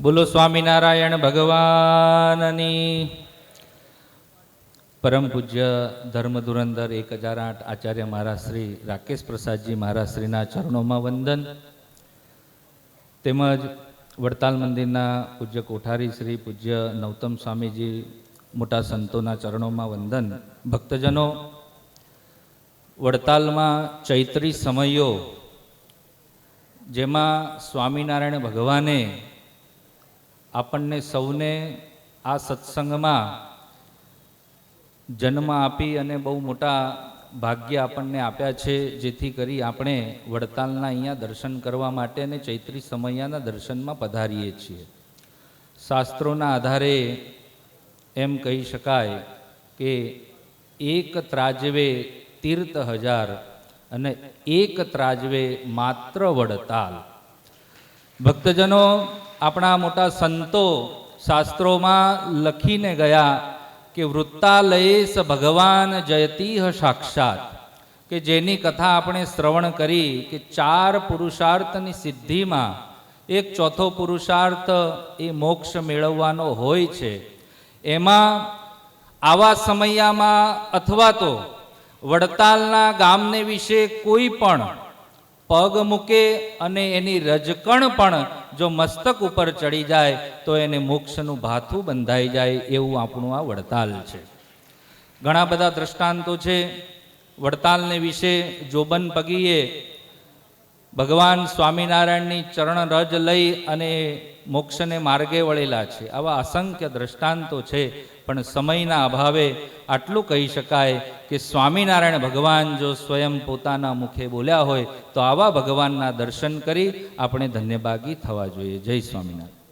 બોલો સ્વામિનારાયણ ભગવાનની. પરમ પૂજ્ય ધર્મ ધુરંધર 1008 આચાર્ય મહારાજ શ્રી રાકેશ પ્રસાદજી મહારાજ શ્રીના ચરણોમાં વંદન, તેમજ વડતાલ મંદિરના પૂજ્ય કોઠારી શ્રી પૂજ્ય નૌતમ સ્વામીજી મોટા સંતોના ચરણોમાં વંદન. ભક્તજનો, વડતાલમાં ચૈત્રી સમયો જેમાં સ્વામિનારાયણ ભગવાને આપણને સૌને આ સત્સંગમાં જન્મ આપી અને બહુ મોટા ભાગ્ય આપણને આપ્યા છે, જેથી કરી આપણે વડતાલના અહીંયા દર્શન કરવા માટે અને ચૈત્રી સમયાના દર્શનમાં પધારીએ છીએ. શાસ્ત્રોના આધારે એમ કહી શકાય કે એક ત્રાજવે તીર્થ હજાર અને એક ત્રાજવે માત્ર વડતાલ. ભક્તજનો, આપણા મોટા સંતો શાસ્ત્રોમાં લખીને ગયા કે વૃત્તાલયેશ ભગવાન જયતીહ સાક્ષાત, કે જેની કથા આપણે શ્રવણ કરી કે 4 પુરુષાર્થની સિદ્ધિમાં એક ચોથો પુરુષાર્થ એ મોક્ષ મેળવવાનો હોય છે. એમાં આવા સમયમાં અથવા તો વડતાલના ગામને વિશે કોઈ પણ પગ મૂકે અને એની રજકણ પણ જો મસ્તક ઉપર ચડી જાય તો એને મોક્ષનું ભાથું બંધાઈ જાય, એવું આપણું આ વડતાલ છે. ઘણા બધા દ્રષ્ટાંતો છે વડતાલને વિશે. જોબન પગીએ ભગવાન સ્વામિનારાયણની ચરણ રજ લઈ અને મોક્ષને માર્ગે વળેલા છે. આવા અસંખ્ય દ્રષ્ટાંતો છે, પણ સમયના અભાવે આટલું કહી શકાય કે સ્વામિનારાયણ ભગવાન જો સ્વયં પોતાના મુખે બોલ્યા હોય તો આવા ભગવાનના દર્શન કરી આપણે ધન્યભાગી થવા જોઈએ. જય સ્વામિનારાયણ.